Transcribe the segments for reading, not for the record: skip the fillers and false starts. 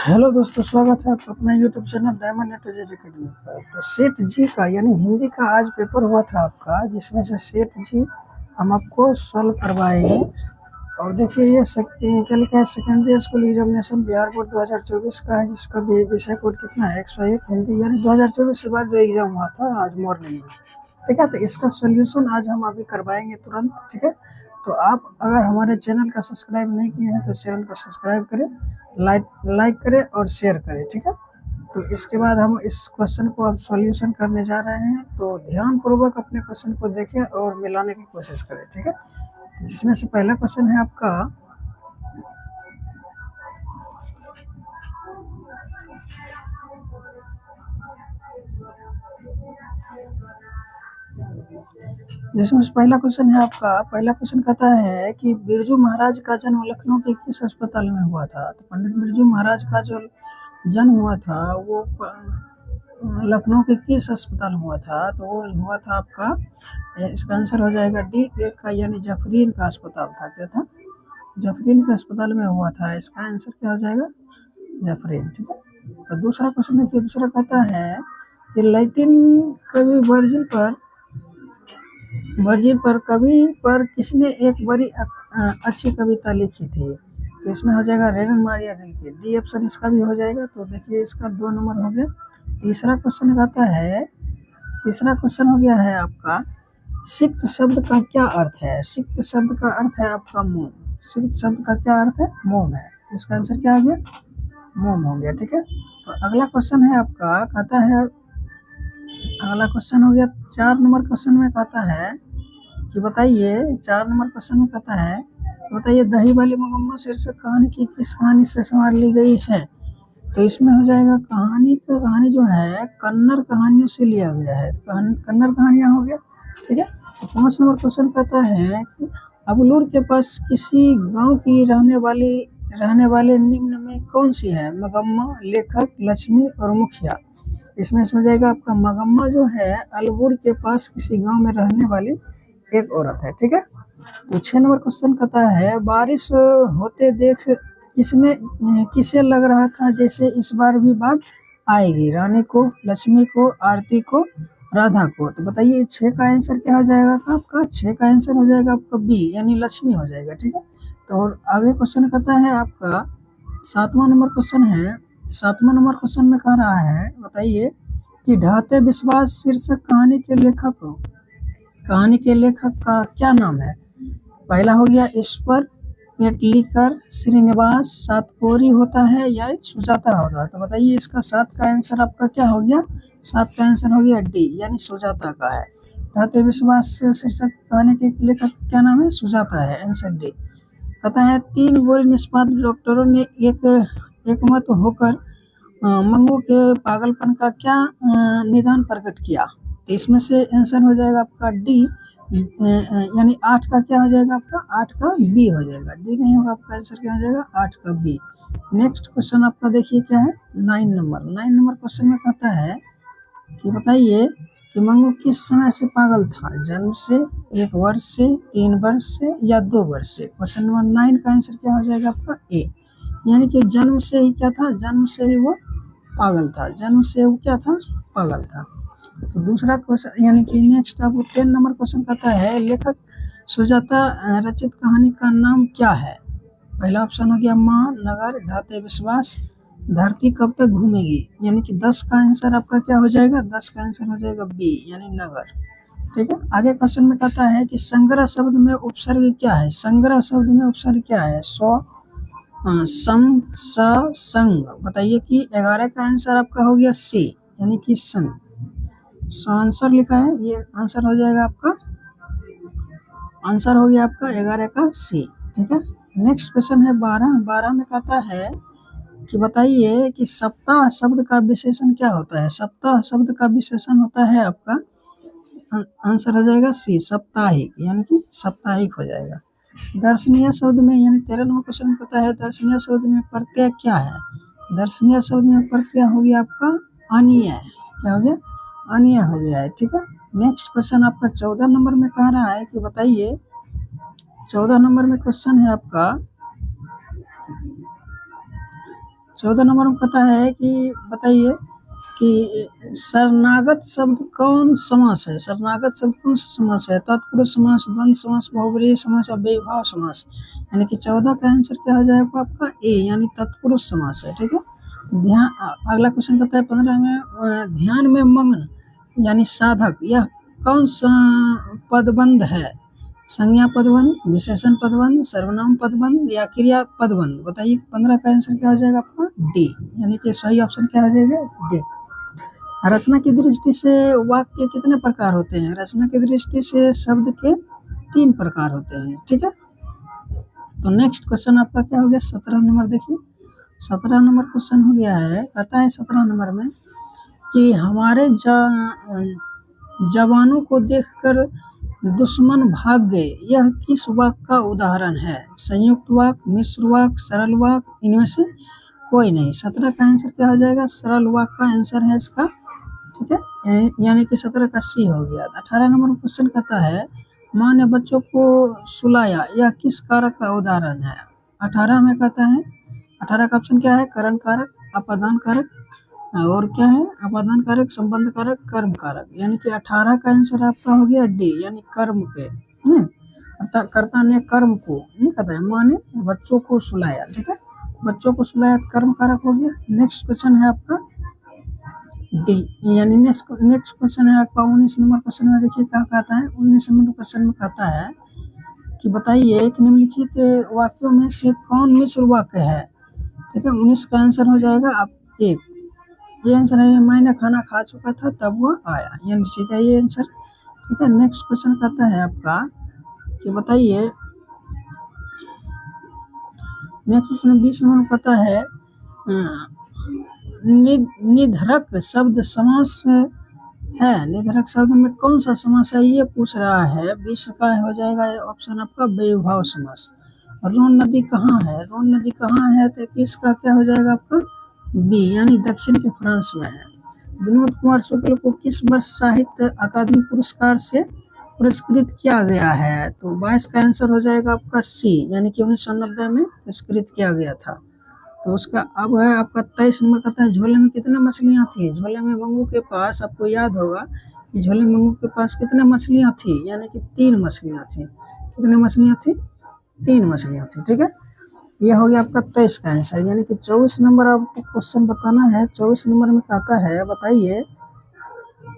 Hello दोस्तों, स्वागत है आपका अपना YouTube channel diamond net academy पर। तो सेठ जी का यानी हिंदी का आज पेपर हुआ था आपका, जिसमें से सेठ जी हम आपको सॉल्व करवाएंगे। और देखिए ये क्या लिखा है, secondary school examination Bihar board 2024 का है, जिसका भी विषय कोड कितना है 101 हिंदी, यानी 2024 के बाद जो एग्जाम हुआ था आज मॉर्निंग में। ठीक है, तो इसका सोल्यूशन आज हम अभी करवाएंगे तुरंत। ठीक है, तो आप अगर हमारे चैनल का सब्सक्राइब नहीं किए हैं तो चैनल को सब्सक्राइब करें, लाइक करें और शेयर करें। ठीक है, तो इसके बाद हम इस क्वेश्चन को अब सॉल्यूशन करने जा रहे हैं, तो ध्यानपूर्वक अपने क्वेश्चन को देखें और मिलाने की कोशिश करें। ठीक है, जिसमें से पहला क्वेश्चन है आपका, जिसमें से पहला क्वेश्चन है आपका, पहला क्वेश्चन कहता है कि बिरजू महाराज का जन्म लखनऊ के किस अस्पताल में हुआ था। तो पंडित बिरजू महाराज का जो जन्म हुआ था वो लखनऊ के किस अस्पताल में हुआ था। तो वो हुआ था आपका, इसका आंसर हो जाएगा डी एक का, यानी जफरीन का अस्पताल था। क्या था? जफरीन के अस्पताल में हुआ था। इसका आंसर क्या हो जाएगा? जफरीन। ठीक है, तो दूसरा क्वेश्चन देखिए, दूसरा कहता है कि लैटिन कवि वर्जिल पर कवि पर किसने एक बड़ी अच्छी कविता लिखी थी। तो इसमें हो जाएगा रेनन मारिया रिल्के। डी ऑप्शन इसका भी हो जाएगा। तो देखिए इसका 2 नंबर हो गया। तीसरा क्वेश्चन कहता है, तीसरा क्वेश्चन हो गया है आपका, सिक्त शब्द का क्या अर्थ है। सिक्त शब्द का अर्थ है आपका मोम। सिक्त शब्द का क्या अर्थ है? मोम है। इसका आंसर क्या आ गया? मोम हो गया। ठीक है, तो अगला क्वेश्चन है आपका, कहता है, अगला क्वेश्चन हो गया 4 नंबर क्वेश्चन में कहता है कि बताइए, 4 नंबर क्वेश्चन में कहता है, बताइए दही वाली मगम्मा शीर्षक कहानी की किस कहानी से संवार ली गई है। तो इसमें हो जाएगा कहानी जो है कन्नड़ कहानियों से लिया गया है। कन्नड़ कहानियां हो गया। ठीक है, तो 5 नंबर क्वेश्चन कहता है कि अबलूर के पास किसी गांव की रहने वाले निम्न में कौन सी है। मगम्मा, लेखक, लक्ष्मी और मुखिया। इसमें से हो जाएगा आपका मगम्मा जो है अलबूर के पास किसी गांव में रहने वाली एक औरत है। ठीक है, तो 6 नंबर क्वेश्चन कहता है, बारिश होते देख किसे लग रहा था जैसे इस बार भी बाढ़ आएगी। रानी को, लक्ष्मी को, आरती को, राधा को। तो बताइए 6 का आंसर क्या हो जाएगा आपका? 6 का आंसर हो जाएगा आपका बी, यानी लक्ष्मी हो जाएगा। ठीक है, तो और आगे क्वेश्चन कहता है आपका 7वां नंबर क्वेश्चन है। 7वां नंबर क्वेश्चन में कह रहा है, बताइए कि ढाते विश्वास शीर्षक कहानी के लेखक का क्या नाम है। पहला हो गया ईश्वर पेटलीकर, श्रीनिवास सातकोरी होता है या सुजाता होता है। तो बताइए इसका 7 का आंसर आपका क्या हो गया? 7 का आंसर हो गया डी, यानी सुजाता का है। ढाते विश्वास शीर्षक कहानी के लेखक क्या नाम है? सुजाता है। Answer D. कहता है 3 गोरी निष्पात डॉक्टरों ने एक मत होकर मंगू के पागलपन का क्या निदान प्रकट किया। तो इसमें से आंसर हो जाएगा आपका डी, यानी 8 का क्या हो जाएगा आपका? 8 का बी हो जाएगा। डी नहीं होगा, आपका आंसर क्या हो जाएगा? 8 का बी। नेक्स्ट क्वेश्चन आपका देखिए क्या है, 9 नंबर क्वेश्चन में कहता है कि बताइए कि मंगू किस समय से पागल था। जन्म से, 1 वर्ष से, 3 वर्ष से या 2 वर्ष से। क्वेश्चन नंबर 9 का आंसर क्या हो जाएगा आपका? ए, यानी कि जन्म से ही क्या था? जन्म से ही वो पागल था। जन्म से वो क्या था? पागल था। तो दूसरा क्वेश्चन, यानी कि नेक्स्ट अब 10 नंबर क्वेश्चन कहता है, लेखक सुजाता रचित कहानी का नाम क्या है। पहला ऑप्शन हो गया माँ, नगर, ढाते विश्वास, धरती कब तक घूमेगी। यानी कि 10 का आंसर आपका क्या हो जाएगा? 10 का आंसर हो जाएगा बी, यानी नगर। ठीक है, आगे क्वेश्चन में कहता है कि संग्रह शब्द में उपसर्ग क्या है। संग्रह शब्द में उपसर्ग क्या है? सम, स, संग। बताइए कि 11 का आंसर आपका हो गया सी, यानी कि संग। सो आंसर लिखा है, ये आंसर हो जाएगा आपका, आंसर हो गया आपका 11 का सी। ठीक है, नेक्स्ट क्वेश्चन है 12 में कहता है कि बताइए कि सप्ताह शब्द का विशेषण क्या होता है। सप्ताह शब्द का विशेषण होता है आपका, आंसर हो जाएगा सी, साप्ताहिक, यानी कि साप्ताहिक हो जाएगा। दर्शनीय शब्द में, यानी 13 नंबर क्वेश्चन कहता है, दर्शनीय शब्द में प्रत्यय क्या है। दर्शनीय शब्द में प्रत्यय हो गया आपका अनीय। क्या हो गया? अनीय हो गया है। ठीक है, नेक्स्ट क्वेश्चन आपका 14 नंबर में कह रहा है कि बताइए, 14 नंबर में क्वेश्चन है आपका 14 नंबर में कहता है कि बताइए कि शरणागत शब्द कौन समास है? शरणागत शब्द कौन सा समास है? तत्पुरुष समास, द्वंद्व समास, बहुब्रीहि समास, अव्ययीभाव समास। यानी कि 14 का आंसर क्या हो जाएगा आपका ए, यानी तत्पुरुष समास है। ठीक है। ध्यान, अगला क्वेश्चन कहता है 15 में ध्यान में मग्न यानी साधक यह कौन सा पदबंध है? संज्ञा पदबंध, विशेषण पदबंध, सर्वनाम पदबंध या क्रिया पदबंध। बताइए 15 का आंसर क्या हो जाएगा आपका डी, यानी कि सही ऑप्शन क्या हो जाएगा डी। रचना की दृष्टि से वाक्य कितने प्रकार होते हैं? रचना की दृष्टि से शब्द के 3 प्रकार होते हैं। ठीक है। तो नेक्स्ट क्वेश्चन आपका क्या हो गया 17 नंबर। देखिए 17 नंबर क्वेश्चन हो गया है, कहता है 17 नंबर में कि हमारे जवानों को देखकर दुश्मन भाग गए, यह किस वाक्य का उदाहरण है? संयुक्त वाक्य, मिश्र वाक्य, सरल वाक्य, इनमें से कोई नहीं। 17 का आंसर क्या हो जाएगा? सरल वाक्य का आंसर है इसका। ठीक है, यानी कि 17 का सी हो गया। 18 नंबर क्वेश्चन कहता है माँ ने बच्चों को सुलाया, यह किस कारक का उदाहरण है? 18 में कहता है 18 का ऑप्शन क्या है? करण कारक, अपादान कारक और क्या है? अपादान कारक, संबंध कारक, कर्म कारक। यानी कि 18 का आंसर आपका हो गया डी, यानी कर्म के। कर्ता ने कर्म को नहीं कहता है, माँ ने बच्चों को सुलाया। ठीक है, बच्चों को सुलाया कर्म कारक हो गया। नेक्स्ट क्वेश्चन है आपका डी, यानी नेक्स्ट क्वेश्चन है आपका 19 नंबर क्वेश्चन में। देखिए क्या कहता है 19 नंबर क्वेश्चन में कहता है कि बताइए कि निम्नलिखित वाक्यों में से कौन मिश्र वाक्य है? ठीक है, 19 का आंसर हो जाएगा आप एक, ये आंसर है मैंने खाना खा चुका था तब वो आया, यानी ठीक है ये आंसर। ठीक है, नेक्स्ट क्वेश्चन कहता है आपका कि बताइए नेक्स्ट क्वेश्चन 20 नंबर कहता है निधरक शब्द समास है, निधरक शब्द में कौन सा समास है ये पूछ रहा है। 20 का हो जाएगा ऑप्शन आपका व्ययभाव समास। रोन नदी कहाँ है? रोन नदी कहाँ है? तो 21 का क्या हो जाएगा आपका बी, यानी दक्षिण के फ्रांस में है। विनोद कुमार शुक्ल को किस वर्ष साहित्य अकादमी पुरस्कार से पुरस्कृत किया गया है? तो 22 का आंसर हो जाएगा आपका सी, यानी कि 1990 में पुरस्कृत किया गया था। तो उसका अब है आपका 23 नंबर कहता है झोले में कितने मछलियाँ थी? झोले में मंगू के पास, आपको याद होगा कि झोले में मंगू के पास कितने मछलियाँ थी? यानी कि 3 मछलियाँ थी। कितने मछलियाँ थी? 3 मछलियाँ थी। ठीक है, यह हो गया आपका 23 का आंसर। यानी कि 24 नंबर आपको क्वेश्चन बताना है। 24 नंबर में कहता है बताइए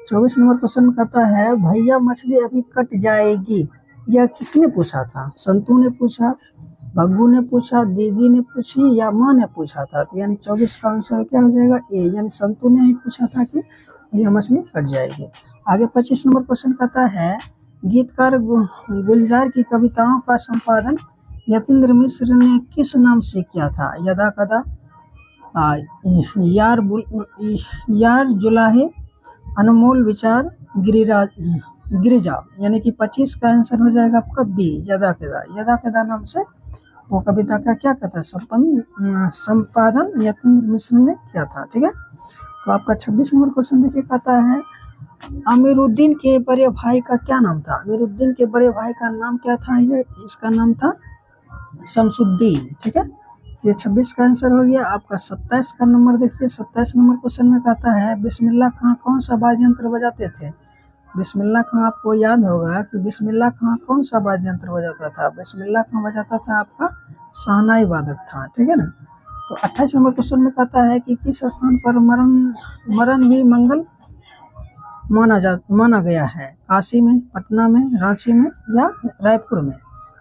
24 नंबर क्वेश्चन में कहता है भैया मछली अभी कट जाएगी, यह किसने पूछा था? संतू ने पूछा, भग्गू ने पूछा, दीदी ने पूछी या माँ ने पूछा था? तो यानी 24 का आंसर क्या हो जाएगा ए, यानी संतू ने ही पूछा था कि भैया मछली कट जाएगी। आगे 25 नंबर क्वेश्चन कहता है गीतकार गुलजार की कविताओं का संपादन यतीन्द्र मिश्र ने किस नाम से किया था? यदा कदा, यार जुलाहे, अनमोल विचार, गिरिजा। यानी कि 25 का आंसर हो जाएगा आपका बी, यदा कदा। यदा कदा नाम से वो कविता का क्या कहता है संपादन यतीन्द्र मिश्र ने किया था। ठीक है, तो आपका 26 नंबर क्वेश्चन देखिए कहता है अमीरुद्दीन के बड़े भाई का क्या नाम था? अमीरुद्दीन के बड़े भाई का नाम क्या था? ये इसका नाम था शमसुद्दीन। ठीक है, ये 26 का आंसर हो गया। आपका 27 का नंबर देखिए 27 नंबर क्वेश्चन में कहता है बिस्मिल्लाह खां कौन सा वाद्य यंत्र बजाते थे? बिस्मिल्लाह खां आपको याद होगा कि बिस्मिल्लाह खां कौन सा वाद्य यंत्र बजाता था? बिस्मिल्लाह खां बजाता था आपका शहनाई वादक था। ठीक है ना। तो 28 नंबर क्वेश्चन में कहता है कि किस स्थान पर मरण भी मंगल माना गया है? काशी में, पटना में, रांची में या रायपुर में?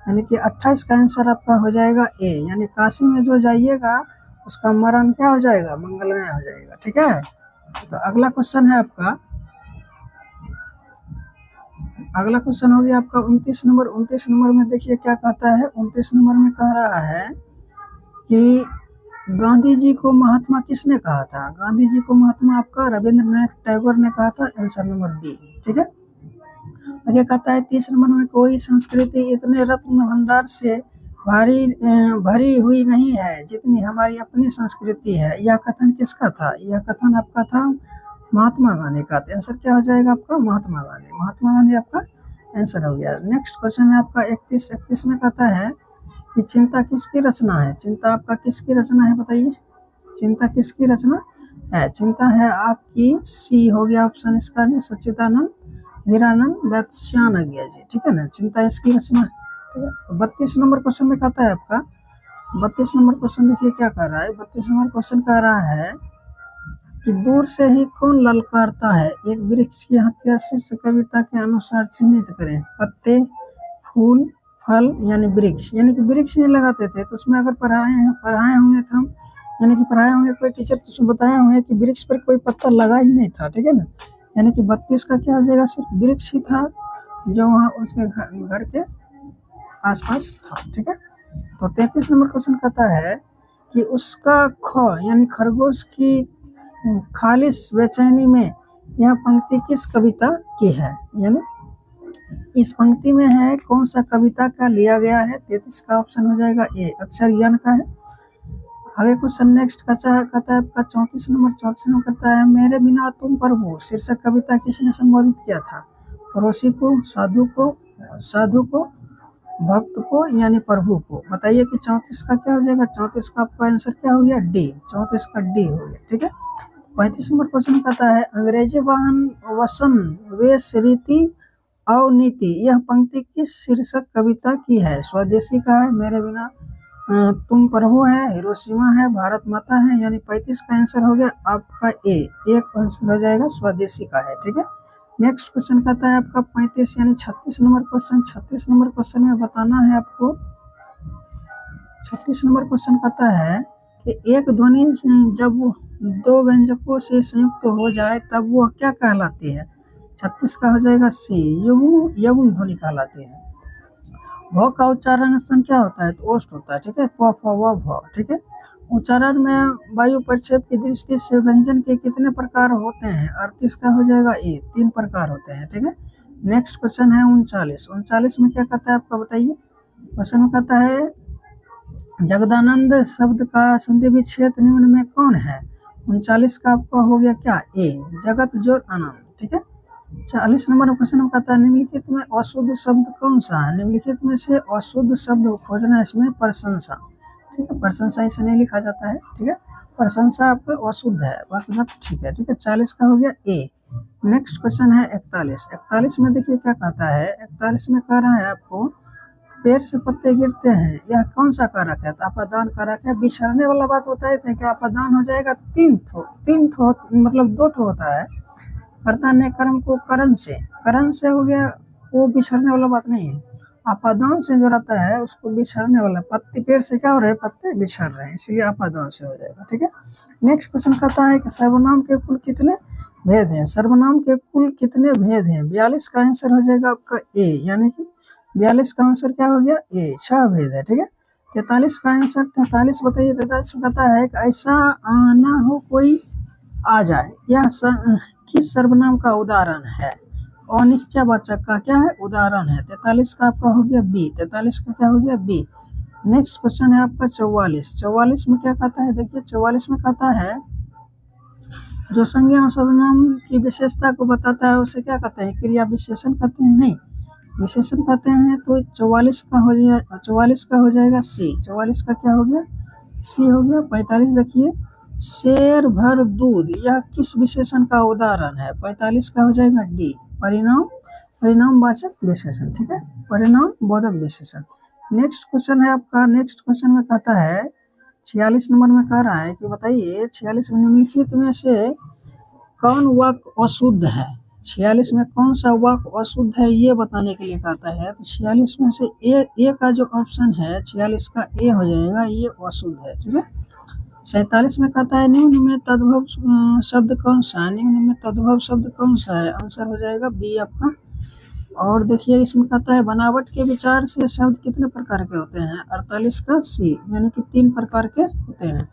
यानी कि 28 का आंसर आपका हो जाएगा ए, यानी काशी में जो जाइएगा उसका मरण क्या हो जाएगा? मंगलमय हो जाएगा। ठीक है, तो अगला क्वेश्चन है आपका, अगला क्वेश्चन हो गया आपका 29 नंबर। 29 नंबर में देखिए क्या कहता है। 29 नंबर में कह रहा है कि गांधी जी को महात्मा किसने कहा था? गांधी जी को महात्मा आपका रविंद्रनाथ टैगोर ने कहा था, आंसर नंबर बी। ठीक है, आगे कहता है 30 नंबर में कोई संस्कृति इतने रत्न भंडार से भरी हुई नहीं है जितनी हमारी अपनी संस्कृति है, यह कथन किसका था? यह कथन आपका था महात्मा गांधी का। आंसर क्या हो जाएगा आपका? महात्मा गांधी। महात्मा गांधी आपका आंसर हो गया। नेक्स्ट क्वेश्चन है आपका 31 में कहता है कि चिंता किसकी रचना है? चिंता आपका किसकी रचना है बताइए? चिंता किसकी रचना है? चिंता है आपकी। सी हो गया ऑप्शन इसका में सच्चिदानंद हीरानंद वत्स्यानज्ञ जी, ठीक है ना, चिंता इसकी रचना है, ठीक है। तो 32 नंबर क्वेश्चन में कहता है आपका 32 नंबर क्वेश्चन देखिए क्या कर रहा है। 32 नंबर क्वेश्चन कह रहा है कि दूर से ही कौन ललकारता है, एक वृक्ष की हत्या शीर्ष कविता के अनुसार चिन्हित करें। पत्ते, फूल, फल यानी वृक्ष, यानी कि वृक्ष नहीं लगाते थे तो उसमें अगर पढ़ाए होंगे तो हम, यानी कि पढ़ाए होंगे कोई टीचर तो उसमें बताए होंगे कि वृक्ष पर कोई पत्ता लगा ही नहीं था, ठीक है ना। यानी कि 32 का क्या हो जाएगा, सिर्फ वृक्ष ही था जो वहाँ उसके घर के आसपास था, ठीक है। तो 33 नंबर क्वेश्चन कहता है कि उसका ख यानी खरगोश की खालिश बेचैनी में यह पंक्ति किस कविता की है, यानी इस पंक्ति में है कौन सा कविता का लिया गया है। 33 का ऑप्शन हो जाएगा ए, अक्षर यन का है। आगे क्वेश्चन नेक्स्ट कहता है आपका 34 नंबर कहता है मेरे बिना तुम प्रभु शीर्षक कविता किसने संबोधित किया था। पड़ोसी को, साधु को, भक्त को यानी प्रभु को। बताइए कि 34 का क्या हो जाएगा। 34 का आपका आंसर क्या हो गया, डी। 34 का डी हो गया, ठीक है। 35 नंबर क्वेश्चन कहता है अंग्रेजी वाहन वसन वेश रीति अवनीति यह पंक्ति किस शीर्षक कविता की है। स्वदेशी का है, मेरे बिना तुम प्रभु है, हिरोशिमा है, भारत माता है, यानी 35 का आंसर हो गया आपका ए। एक आंसर हो जाएगा स्वदेशी का है, ठीक है। नेक्स्ट क्वेश्चन कहता है आपका 35 यानी 36 नंबर क्वेश्चन। 36 नंबर क्वेश्चन में बताना है आपको। 36 नंबर क्वेश्चन कहता है कि एक ध्वनि जब दो व्यंजकों से संयुक्त हो जाए तब वह क्या कहलाती है। 36 का हो जाएगा सी, युग्म ध्वनि कहलाती है। भ का उच्चारण स्थान क्या होता है, तो ओष्ठ होता है, ठीक है। प फ व भ, ठीक है। उच्चारण में वायु परिक्षेप की दृष्टि से व्यंजन के कितने प्रकार होते हैं। 38 का हो जाएगा ए, 3 प्रकार होते हैं, ठीक है। नेक्स्ट क्वेश्चन है 39। 39 में क्या कहता है आपका बताइए। क्वेश्चन में कहता है जगदानंद शब्द का संधि विच्छेद निम्न में कौन है। 39 का आपका हो गया क्या, ए, जगत जोर आनंद, ठीक है। 40 नंबर क्वेश्चन में कहता है निम्नलिखित में अशुद्ध शब्द कौन सा है। निम्नलिखित में से अशुद्ध शब्द खोजना, इसमें प्रशंसा, ठीक है। प्रशंसा इसे नहीं लिखा जाता है, ठीक है। प्रशंसा आपका अशुद्ध है, बाकी बात ठीक है, ठीक है। 40 का हो गया ए। नेक्स्ट क्वेश्चन है 41। 41 में देखिए क्या कहता है। 41 में कह रहा है आपको पेड़ से पत्ते गिरते हैं, यह कौन सा कारक है। तो अपादान कारक है। बिछड़ने वाला बात बताए थे कि अपादान हो जाएगा तीन ठो मतलब 2 ठो होता है। कर्ता ने कर्म को करण से हो गया, वो बिछड़ने वाला बात नहीं है। अपादान से जो रहता है उसको बिछड़ने वाला, पत्ते पेड़ से क्या हो रहे हैं, पत्ते बिछड़ रहे हैं, इसलिए अपादान से हो जाएगा, ठीक है। नेक्स्ट क्वेश्चन कहता है कि सर्वनाम के कुल कितने भेद हैं। सर्वनाम के कुल कितने भेद हैं। 42 का आंसर हो जाएगा आपका ए, यानी कि 42 का आंसर क्या हो गया ए, 6 भेद है, ठीक है। 43 का आंसर 43 बताइए। 43 कहता है कि ऐसा आना हो कोई आ जाए, यह किस सर्वनाम का उदाहरण है। अनिश्चयवाचक का क्या है, उदाहरण है। 43 का आपका हो गया बी। 43 का क्या हो गया बी। नेक्स्ट क्वेश्चन है आपका 44। 44 में क्या कहता है, देखिए 44 में कहता है जो संज्ञा और सर्वनाम की विशेषता को बताता है उसे क्या कहते हैं, क्रिया विशेषण कहते हैं, नहीं विशेषण कहते हैं। तो 44 का हो जाएगा, 44 का हो जाएगा सी। 44 का क्या हो गया, सी हो गया। 45 देखिए शेर भर दूध, यह किस विशेषण का उदाहरण है। 45 का हो जाएगा डी, परिणामवाचक विशेषण, ठीक है, परिणाम बोधक विशेषण। नेक्स्ट क्वेश्चन है आपका। नेक्स्ट क्वेश्चन में कहता है 46 नंबर में कह रहा है कि बताइए 46 में निम्नलिखित में से कौन वाक्य अशुद्ध है। 46 में कौन सा वाक्य अशुद्ध है ये बताने के लिए कहता है। तो 46 में से ए का जो ऑप्शन है 46 का ए हो जाएगा, ये अशुद्ध है, ठीक है। 47 में कहता है निम्न में तद्भव शब्द कौन सा है। निम्न में तद्भव शब्द कौन सा है, आंसर हो जाएगा बी आपका। और देखिए इसमें कहता है बनावट के विचार से शब्द कितने प्रकार के होते हैं। 48 का सी, यानी कि 3 प्रकार के होते हैं।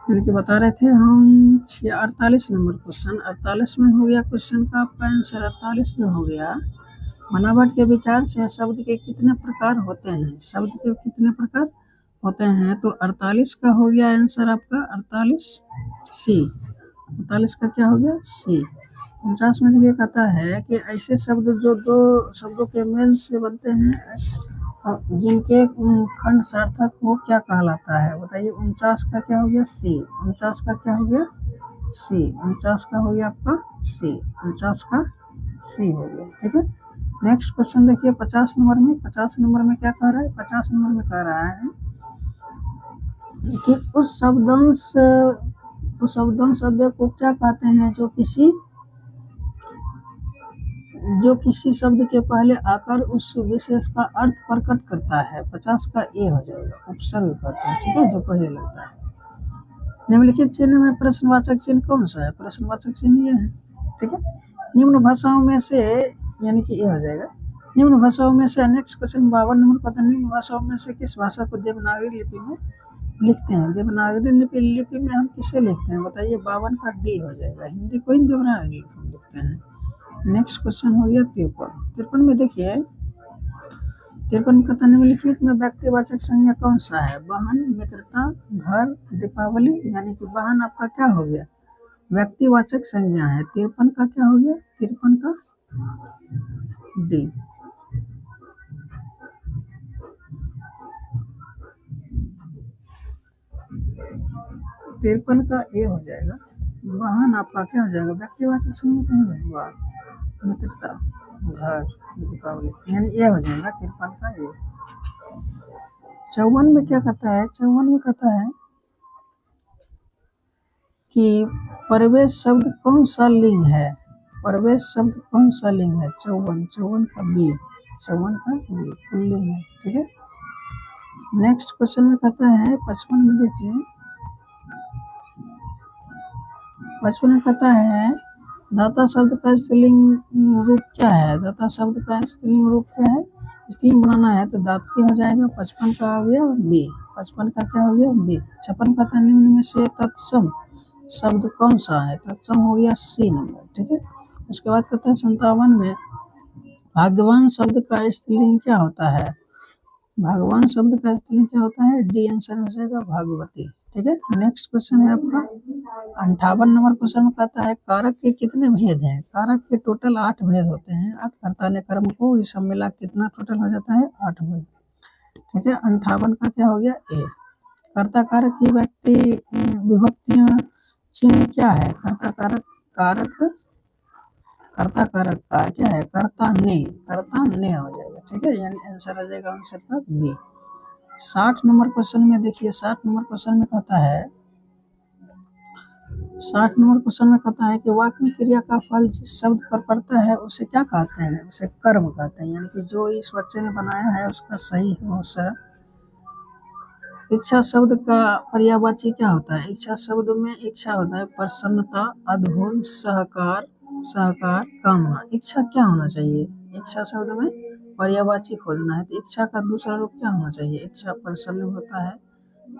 यानी कि बता रहे थे हम 48 नंबर क्वेश्चन, 48 में हो गया क्वेश्चन का आपका आंसर। 48 जो हो गया, बनावट के विचार से शब्द के कितने प्रकार होते हैं, शब्द के कितने प्रकार होते हैं, तो 48 का हो गया आंसर आपका 48 सी। 48 का क्या हो गया सी। 49 में देखिए कहता है कि ऐसे शब्द जो दो शब्दों के मेल से बनते हैं जिनके खंड सार्थक हो क्या कहलाता है, बताइए। 49 का क्या हो गया सी। 49 का क्या हो गया सी। 49 का हो गया आपका सी। 49 का सी हो गया, ठीक है। नेक्स्ट क्वेश्चन देखिए 50 नंबर में। 50 नंबर में क्या कह रहा है, 50 नंबर में कह रहा है कि उस शब्दों शब्द को क्या कहते हैं जो किसी शब्द के पहले आकर उस विशेष का अर्थ प्रकट करता है। 50 का ए हो जाएगा, उपसर्ग कहते हैं, ठीक है, जो पहले लगता है। निम्नलिखित चिन्ह में प्रश्नवाचक चिन्ह कौन सा है, प्रश्नवाचक चिन्ह ये है, ठीक है। निम्न भाषाओं में से, यानी कि ये हो जाएगा, निम्न भाषाओं में से। नेक्स्ट क्वेश्चन 52 नंबर पता, निम्न भाषाओं में से किस भाषा को देवनागरी लिपि में लिखते हैं। देवनागरी लिपि में हम किसे लिखते हैं, बताइए। 52 का डी हो जाएगा, हिंदी को ही देवनागरी लिपि में लिखते हैं। नेक्स्ट क्वेश्चन हो गया 53। 53 में देखिए, 53 का निम्नलिखित में व्यक्तिवाचक संज्ञा कौन सा है, वाहन, मित्रता, घर, दीपावली। यानी कि वाहन आपका क्या हो गया, व्यक्तिवाचक संज्ञा है। 53 का क्या हो गया, 53 का डी। 53 का ए हो जाएगा, वाहन आपका क्या हो जाएगा, व्यक्तिवाचक संज्ञा कहीं रहेगा, मित्रता, घर, दीपावली, यानी ये हो जाएगा 53 का ए। 54 में क्या कहता है, 54 में कहता है कि प्रवेश शब्द कौन सा लिंग है, प्रवेश शब्द कौन सा लिंग है। 54 का बी, 54 का बी पुल्लिंग है, ठीक है। नेक्स्ट क्वेश्चन में कहता है 55 में देखिए, 55 में कहता है दाता शब्द का स्त्रीलिंग रूप क्या है, दाता शब्द का स्त्रीलिंग रूप क्या है, स्त्रीलिंग बनाना है तो दात्री हो जाएगा। 55 का हो गया बी, 55 का क्या हो गया बी। 56 का था निम्न में से तत्सम शब्द कौन सा है, तत्सम हो गया सी नंबर, ठीक है। उसके बाद कहता है 57 में भाग्यवान शब्द का स्त्रीलिंग क्या होता है, भगवान शब्द का स्त्रीलिंग क्या होता है, डी आंसर हो जाएगा भागवती, ठीक है। नेक्स्ट क्वेश्चन है आपका 58 नंबर क्वेश्चन में कहता है कारक के कितने भेद हैं, कारक के टोटल 8 भेद होते हैं। कर्ता ने कर्म को, ये सब मिला कितना टोटल हो जाता है 8 भेद, ठीक है। 58 का क्या हो गया ए। कर्ता कारक की व्यक्ति विभक्तियां चिन्ह क्या है, कर्ता कारक, कारक कर्ता कारक का क्या है, कर्ता ने हो जाएगा, ठीक है, यानी आंसर आ जाएगा आंसर का बी। 60 नंबर क्वेश्चन में देखिए, 60 नंबर क्वेश्चन में कहता है, 60 नंबर क्वेश्चन में कहता है कि वाक्य में क्रिया का फल जिस शब्द पर पड़ता है उसे क्या कहते हैं, उसे कर्म कहते हैं। यानी कि जो इस बच्चे ने बनाया है उसका सही है बहुत सारा। इच्छा शब्द का पर्यायवाची क्या होता है, इच्छा शब्द में इच्छा होता है प्रसन्नता, अद्भुत, सहकार, कामना। इच्छा क्या होना चाहिए, इच्छा शब्द में पर्यायवाची खोजना है तो इच्छा का दूसरा रूप क्या होना चाहिए। इच्छा प्रसन्न होता है,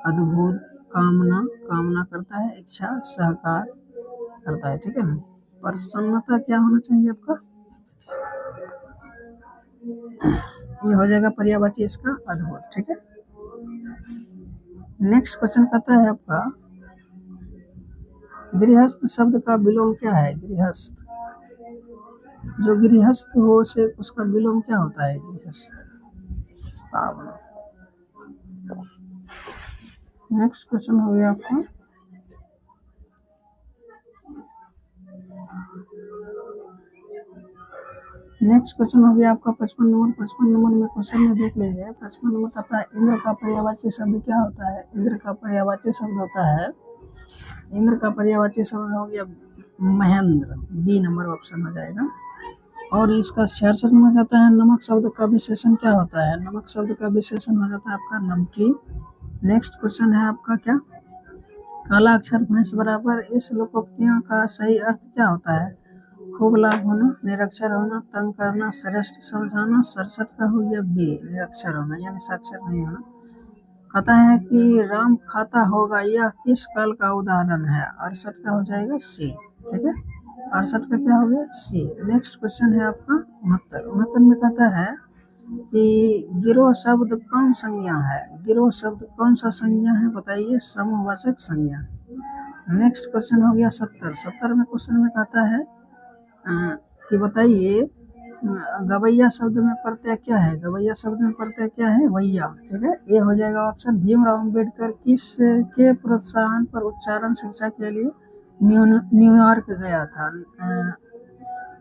अद्भुत, कामना करता है, इच्छा सहकार करता है, ठीक है ना। प्रसन्नता क्या होना चाहिए आपका, ये हो जाएगा पर्यायवाची इसका अद्भुत, ठीक है। नेक्स्ट क्वेश्चन कहता है आपका गृहस्थ शब्द का विलोम क्या है, गृहस्थ, जो गृहस्थ हो से उसका विलोम क्या होता है, गृहस्थ। नेक्स्ट क्वेश्चन हो गया आपका नेक्स्ट क्वेश्चन हो गया आपका 55 नंबर। 55 नंबर में क्वेश्चन में देख लीजिए, 55 नंबर कहता है इंद्र का पर्यायवाची शब्द क्या होता है, इंद्र का पर्यायवाची शब्द होता है, इंद्र का पर्यायवाची शब्द हो गया महेंद्र, बी नंबर ऑप्शन हो जाएगा। और इसका 66 नंबर कहता है नमक शब्द का विशेषण क्या होता है, नमक शब्द का विशेषण हो जाता है आपका नमकीन। नेक्स्ट क्वेश्चन है आपका क्या, काला अक्षर भैंस बराबर, इस लोकोक्तियों का सही अर्थ क्या होता है, खूब लाभ होना, निरक्षर होना, तंग करना, श्रेष्ठ समझाना। 67 का हो गया बी, निरक्षर होना, यानी साक्षर नहीं होना। कहता है कि राम खाता होगा, यह किस काल का उदाहरण है? 68 का हो जाएगा सी। ठीक है, 68 का क्या हो गया? सी। नेक्स्ट क्वेश्चन है आपका 69। 69 में कहता है कि गिरोह शब्द कौन संज्ञा है? गिरोह शब्द कौन सा संज्ञा है बताइए? समूहवाचक संज्ञा। नेक्स्ट क्वेश्चन हो गया 70। 70 में क्वेश्चन में कहता है कि बताइए गवैया शब्द में प्रत्यय क्या है? गवैया शब्द में प्रत्यय क्या है? वैया। ठीक है, ये हो जाएगा ऑप्शन। भीमराव अम्बेडकर किस के प्रोत्साहन पर उच्चारण शिक्षा के लिए न्यूयॉर्क गया था?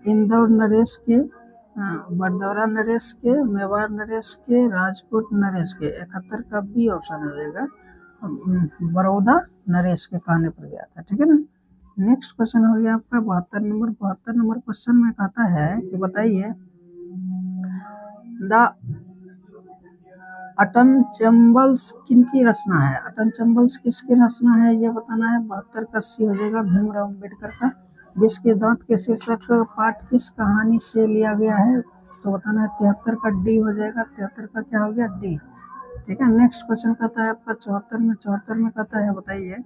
इंदौर नरेश के, बड़दौरा नरेश के, मेवाड़ नरेश के, राजकोट नरेश के। 71 का बी ऑप्शन हो जाएगा, बड़ौदा नरेश के कहने पर गया था। ठीक है ना। नेक्स्ट क्वेश्चन हो गया आपका 72 नंबर। 72 नंबर क्वेश्चन में कहता है कि बताइए द अटनचैम्बल्स किनकी रचना है? अटनचैम्बल्स किसकी रचना है ये बताना है। 72 का सी हो जाएगा, भीमराव अम्बेडकर का। विष के दांत के शीर्षक पाठ किस कहानी से लिया गया है? तो बताना है। 73 का डी हो जाएगा। 73 का क्या हो गया? डी। ठीक है, नेक्स्ट क्वेश्चन कहता है आपका 74 में। 74 में कहता है बताइए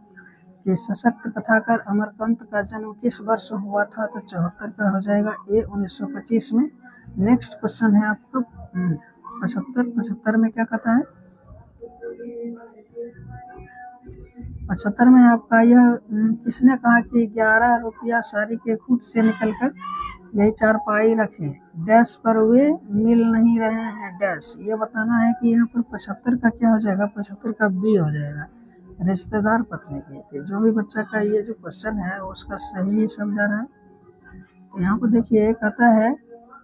कि सशक्त कथाकार अमरकांत का जन्म किस वर्ष हुआ था? तो 74 का हो जाएगा ए, 1925 में। नेक्स्ट क्वेश्चन है आपका 75। 75 में क्या कहता है? 75 में आपका यह किसने कहा कि 11 रुपया साड़ी के खूट से निकलकर यही चारपाई रखे, डैश पर वे मिल नहीं रहे हैं, डैश। ये बताना है कि यहाँ पर 75 का क्या हो जाएगा? 75 का बी हो जाएगा, रिश्तेदार पत्नी की थी। जो भी बच्चा का ये जो क्वेश्चन है उसका सही ही समझा रहा है। तो यहाँ पर देखिए कहता है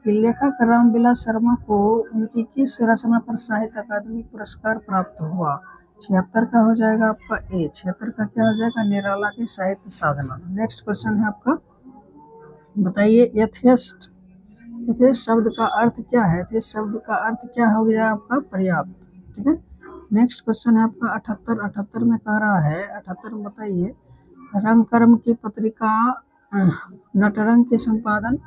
कि लेखक रामविलास शर्मा को उनकी किस रचना पर साहित्य अकादमी पुरस्कार प्राप्त हुआ? 76 का हो जाएगा आपका ए। 76 का क्या हो जाएगा? निराला की साहित्य साधना। नेक्स्ट क्वेश्चन है आपका बताइए एथियस्ट। एथियस्ट शब्द का अर्थ क्या है? एथियस्ट शब्द का अर्थ क्या हो गया आपका? पर्याप्त। ठीक है, नेक्स्ट क्वेश्चन है आपका 78। 78 में कह रहा है, 78 में बताइए रंग कर्म की पत्रिका नटरंग के संपादन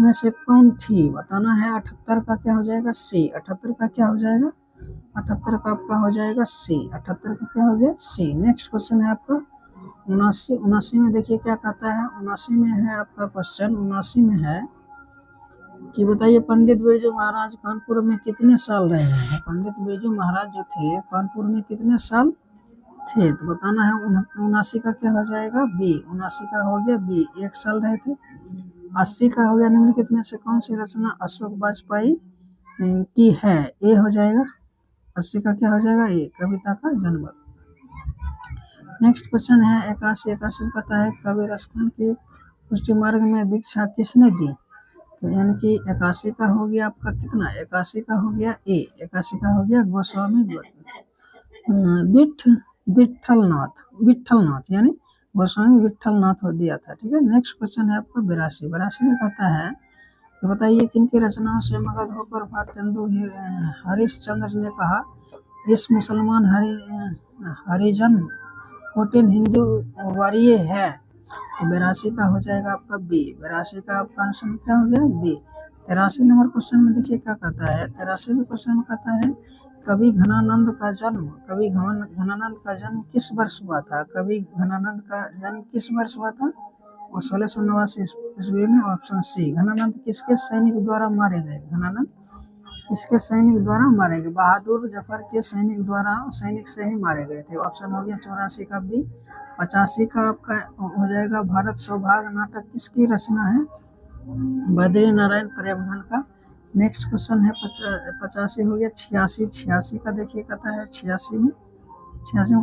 में से कौन थी? बताना है। 78 का क्या हो जाएगा? सी। 78 का क्या हो जाएगा? 78 का आपका हो जाएगा सी। 78 का क्या हो गया? सी। नेक्स्ट क्वेश्चन है आपका 79। 79 में देखिए क्या कहता है। 79 में है आपका क्वेश्चन, 79 में है कि बताइए पंडित बिरजू महाराज कानपुर में कितने साल रहे हैं? पंडित बिरजू महाराज जो थे कानपुर में कितने साल थे? तो बताना है। 79 का क्या हो जाएगा? बी। 79 का हो गया बी, 1 साल रहे थे। 80 का हो गया निम्नलिखित में से कौन सी रचना अशोक वाजपेयी की है? ए हो जाएगा। 80 का क्या हो जाएगा? ए, कविता का जनमत। नेक्स्ट क्वेश्चन है 81। 81 में कहता है कबीर स्खान की पुष्टि मार्ग में दीक्षा किसने दी? तो यानी कि 81 का हो गया आपका कितना? 81 का हो गया ए। 81 का हो गया गोस्वामी विठलनाथ। विठलनाथ यानी गोस्वामी विठलनाथ हो दिया था। ठीक है, नेक्स्ट क्वेश्चन है आपका 82। 82 में कहता है कि बताइए किनकी रचनाओं से मगध होकर भारतेंदु हरिश्चंद्र ने कहा इस मुसलमान हरिजन कोटिन हिंदू वरीय है? तो 82 का हो जाएगा आपका बी। 82 का आपका आंसर क्या हो गया? बी। 83 नंबर क्वेश्चन में देखिए क्या कहता है। 83 में क्वेश्चन में कहता है कवि घनानंद का जन्म, कवि घनानंद का जन्म किस वर्ष हुआ था? कवि घनानंद का जन्म किस वर्ष हुआ था? और 1689 ईस्वी में। Option C. घनानंद किसके सैनिक द्वारा मारे गए? घनानंद किसके सैनिक द्वारा मारे गए? बहादुर जफर के सैनिक से ही मारे गए थे। ऑप्शन हो गया 84 का बी। 85 का आपका हो जाएगा भारत सौभाग्य नाटक किसकी रचना है? बद्री नारायण प्रेमघन का। नेक्स्ट क्वेश्चन है 85 हो गया। 86। 86 का देखिए कहता है 86 में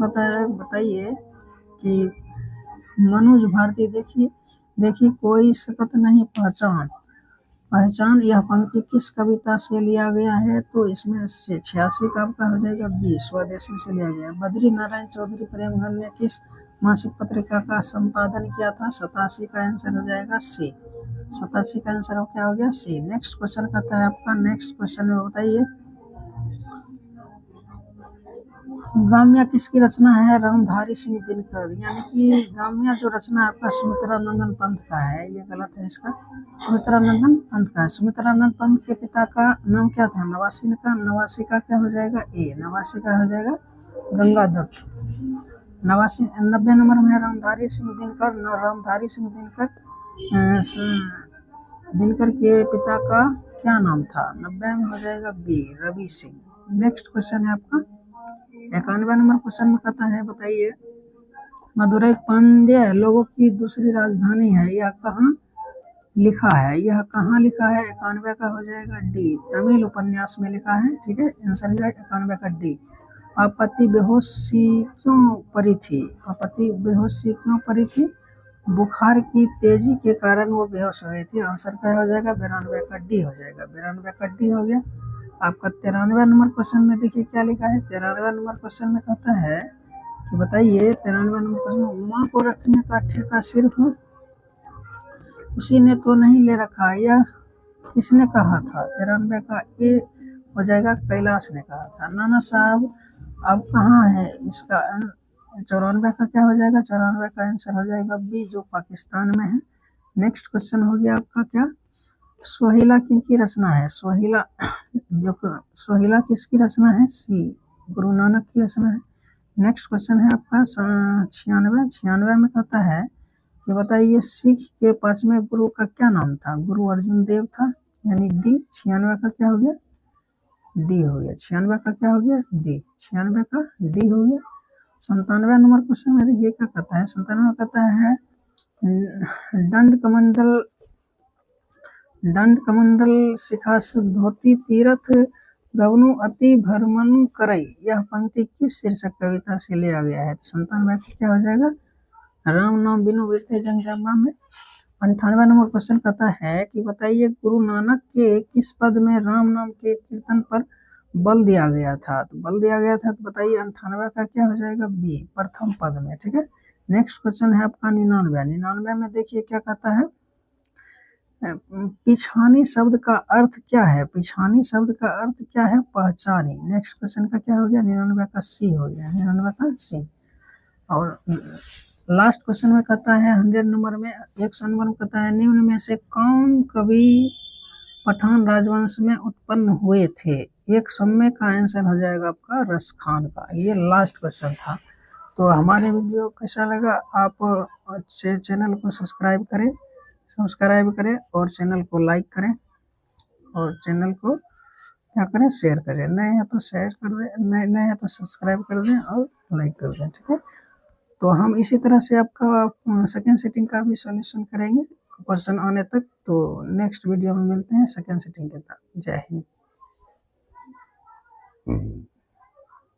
कहता है बताइए कि मनोज भारती देखिए कोई सकत नहीं पहचान यह पंक्ति किस कविता से लिया गया है? तो इसमें से 86 का आपका हो जाएगा बी, स्वदेशी से लिया गया है। बद्री नारायण चौधरी प्रेमघन ने किस मासिक पत्रिका का संपादन किया था? 87 का आंसर हो जाएगा सी। 87 का आंसर क्या हो गया? सी। नेक्स्ट क्वेश्चन कहता है आपका, नेक्स्ट क्वेश्चन में बताइए गाम्या किसकी रचना है? रामधारी सिंह दिनकर। यानी कि गाम्या जो रचना आपका सुमित्रानंदन पंत का है, ये गलत है इसका। सुमित्रानंदन पंत का है। सुमित्रानंद पंत के पिता का नाम क्या था? नवासी का। नवासी का क्या हो जाएगा? ए। नवासी का हो जाएगा गंगादत्त। 90 नंबर में है रामधारी सिंह दिनकर। रामधारी सिंह दिनकर के पिता का क्या नाम था? 90 में हो जाएगा B, Ravi Singh. Next question है आपका 91 नंबर क्वेश्चन में कहता है, बताइए मदुरई पांड्य लोगों की दूसरी राजधानी है, यह कहाँ लिखा है? यह कहाँ लिखा है? 91 का हो जाएगा डी, तमिल उपन्यास में लिखा है। ठीक है, आंसर हो जाएगा 91 का डी। पापति बेहोशी क्यों पड़ी थी? पापति बेहोशी क्यों पड़ी थी? बुखार की तेजी के कारण वो बेहोश हो गई थी। आंसर क्या हो जाएगा? 92 का डी हो जाएगा। 92 का डी हो गया। आपका 93 नंबर क्वेश्चन में देखिए क्या लिखा है। 93 नंबर क्वेश्चन में कहता है कि बताइए 93 नंबर क्वेश्चन में माँ को रखने का ठेका सिर्फ उसी ने तो नहीं ले रखा, यह किसने कहा था? 93 का ए हो जाएगा, कैलाश ने कहा था। नाना साहब अब कहाँ है? इसका 94 का क्या हो जाएगा? 94 का आंसर हो जाएगा बी, जो पाकिस्तान में है। नेक्स्ट क्वेश्चन हो गया आपका क्या? सोहिला किनकी रचना है? सोहिला सोहिला किसकी रचना है? सी, गुरु नानक की रचना है। नेक्स्ट क्वेश्चन है आपका 96 में कहता है कि बताइए सिख के 5वें गुरु का क्या नाम था? गुरु अर्जुन देव था, यानी डी। 96 का क्या हो गया? डी हो गया। 96 का क्या हो गया? डी। 96 का डी हो गया। 97 नंबर क्वेश्चन में देखिए क्या कहता है। 97 में कहता है दंड कमंडल शिखासु धोती तीरथ गवनु अति भरमन करई, यह पंक्ति किस शीर्षक कविता से लिया गया है? 97 का क्या हो जाएगा? राम नाम बिनु बिरते जग जमा में। 98 नंबर क्वेश्चन कहता है कि बताइए गुरु नानक के किस पद में राम नाम के कीर्तन पर बल दिया गया था? तो बल दिया गया था, तो बताइए 98 का क्या हो जाएगा? बी, प्रथम पद में। ठीक है। नेक्स्ट क्वेश्चन है आपका 99 में देखिए क्या कहता है। पिछानी शब्द का अर्थ क्या है? पिछानी शब्द का अर्थ क्या है? पहचानी। नेक्स्ट क्वेश्चन का क्या हो गया? 99 का सी हो गया। 99 का सी। और लास्ट क्वेश्चन में कहता है 100 नंबर में 100 नंबर में कहता है निम्न में से कौन कवि पठान राजवंश में उत्पन्न हुए थे? 100 में का आंसर हो जाएगा आपका रस खान का। ये लास्ट क्वेश्चन था। तो हमारे वीडियो कैसा लगा? आप अच्छे चैनल को सब्सक्राइब करें और चैनल को लाइक करें और चैनल को क्या करें? शेयर करें। नए हैं तो शेयर कर दें, नए हैं तो सब्सक्राइब कर दें और लाइक कर दें। ठीक है। तो हम इसी तरह से आपका सेकेंड सिटिंग का भी सॉल्यूशन करेंगे क्वेश्चन आने तक। तो नेक्स्ट वीडियो में मिलते हैं सेकेंड सिटिंग के तक। जय हिंद।